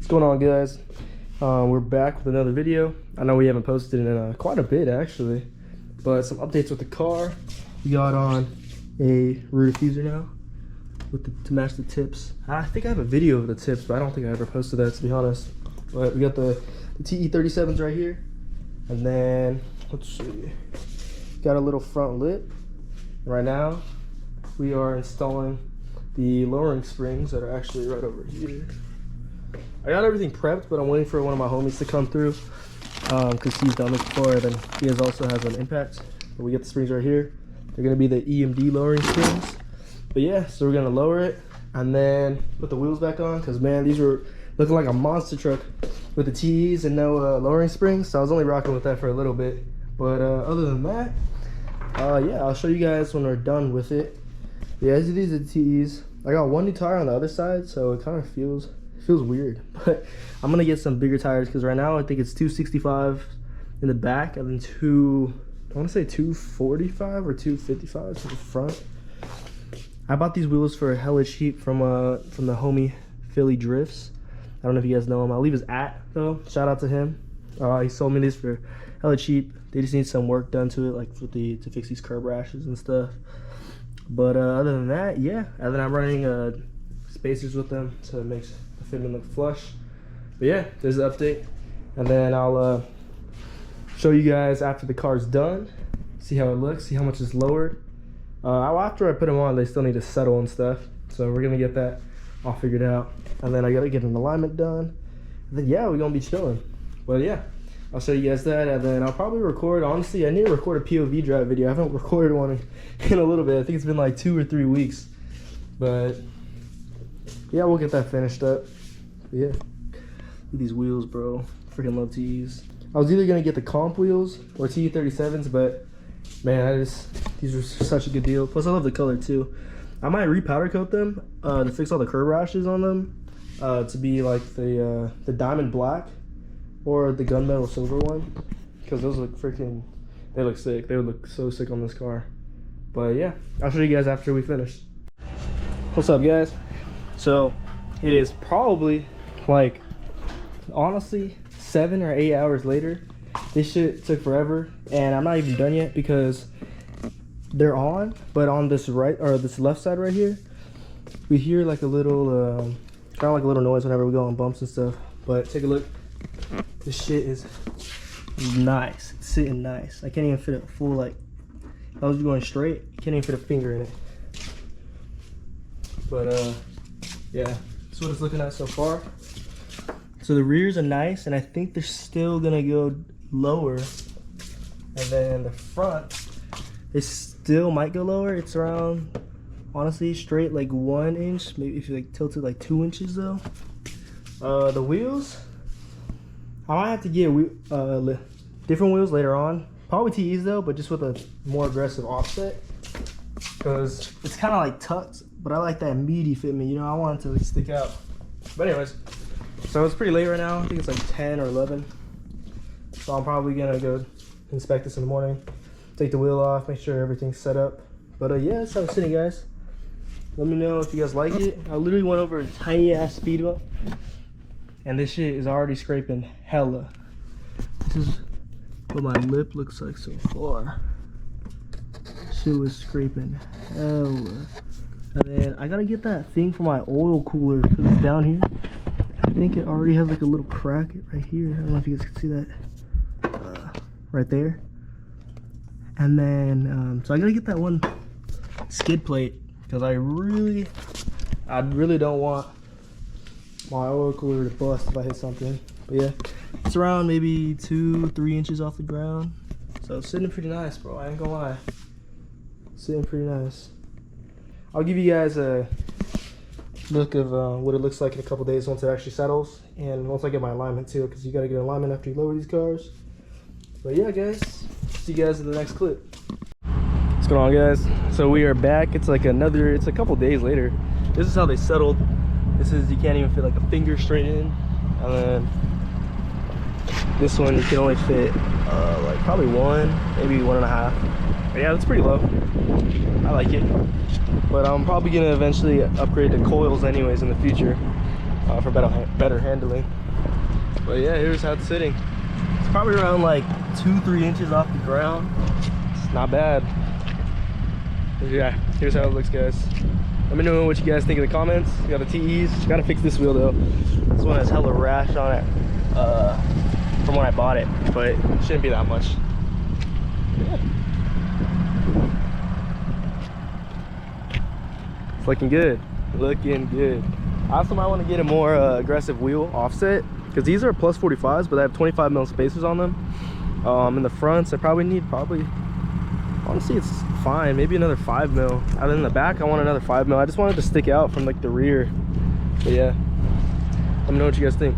What's going on, guys? We're back with another video. I know we haven't posted in quite a bit actually, but some updates with the car. We got on a rear diffuser now with to match the tips. I think I have a video of the tips, but I don't think I ever posted that, to be honest. But we got the TE37s right here, and then let's see, got a little front lip. Right now we are installing the lowering springs that are actually right over here. I got everything prepped, but I'm waiting for one of my homies to come through because he's done this before. Then he also has an impact. But we get the springs right here. They're gonna be the EMD lowering springs. But yeah, so we're gonna lower it and then put the wheels back on, because man, these were looking like a monster truck with the TEs and no lowering springs. So I was only rocking with that for a little bit. But other than that, yeah, I'll show you guys when we're done with it. Yeah, these are the TEs. I got one new tire on the other side, so it kind of feels weird, but I'm gonna get some bigger tires because right now I think it's 265 in the back and then I want to say 245 or 255 to the front. I bought these wheels for hella cheap from the homie filidrifts. I don't know if you guys know him. I'll leave his though. Shout out to him. He sold me these for hella cheap. They just need some work done to it, like to fix these curb rashes and stuff. But other than that, yeah. And then I'm running spacers with them to make the fitment look flush. But yeah, there's the update, and then I'll show you guys after the car's done, see how it looks, see how much it's lowered. After I put them on, they still need to settle and stuff, so we're gonna get that all figured out, and then I gotta get an alignment done, and then yeah, we're gonna be chilling. But yeah, I'll show you guys that, and then I'll probably record. Honestly, I need to record a POV drive video. I haven't recorded one in a little bit. I think it's been like 2 or 3 weeks, but yeah, we'll get that finished up. But yeah, look at these wheels, bro. Freaking love TEs. I was either gonna get the comp wheels or TE37s, but man, these are such a good deal. Plus, I love the color too. I might repowder coat them to fix all the curb rashes on them, to be like the diamond black or the gunmetal silver one, because those look they look sick. They would look so sick on this car. But yeah, I'll show you guys after we finish. What's up, guys? So it is probably like, honestly, 7 or 8 hours later. This shit took forever, and I'm not even done yet because they're on, but on this right or this left side right here, we hear like a little kind of like a little noise whenever we go on bumps and stuff. But take a look. This shit is nice. It's sitting nice. I can't even fit a full, like, if I was going straight, you can't even fit a finger in it. But yeah, that's what it's looking at so far. So the rears are nice, and I think they're still gonna go lower, and then the front, they still might go lower. It's around, honestly, straight like 1 inch, maybe if you like tilt it like 2 inches though. The wheels, I might have to get different wheels later on, probably TEs though, but just with a more aggressive offset, because it's kind of like tucked, but I like that meaty fitment, you know. I want it to like stick out. But anyways, so it's pretty late right now. I think it's like 10 or 11. So I'm probably gonna go inspect this in the morning, take the wheel off, make sure everything's set up. But yeah, that's how it's sitting, guys. Let me know if you guys like it. I literally went over a tiny ass speed bump, and this shit is already scraping hella. This is what my lip looks like so far. Shit was scraping hella. And then I gotta get that thing for my oil cooler, because it's down here. I think it already has like a little crack right here. I don't know if you guys can see that. Right there. And then so I gotta get that one skid plate, because I really don't want my oil cooler to bust if I hit something. But yeah, it's around maybe 2-3 inches off the ground, so it's sitting pretty nice, bro. I ain't gonna lie, sitting pretty nice. I'll give you guys a look of what it looks like in a couple days once it actually settles, and once I get my alignment too, because you gotta get alignment after you lower these cars. But yeah, guys, see you guys in the next clip. What's going on, guys? So we are back. It's a couple days later. This is how they settled. This is, you can't even fit like a finger straight in, and then this one you can only fit like probably 1, maybe 1.5. But yeah, that's pretty low. I like it. But I'm probably gonna eventually upgrade to coils anyways in the future. for better handling. But yeah, here's how it's sitting. It's probably around like 2-3 inches off the ground. It's not bad. But yeah, here's how it looks, guys. Let me know what you guys think in the comments. You got the TEs. Gotta fix this wheel though. This one has hella rash on it from when I bought it, but it shouldn't be that much. Yeah. It's looking good. Looking good. I also might want to get a more aggressive wheel offset, because these are plus 45s, but they have 25 mil spacers on them. In the fronts, I probably need honestly, it's fine. Maybe another 5 mil. And then in the back, I want another 5 mil. I just wanted to stick out from like the rear. But yeah, let me know what you guys think.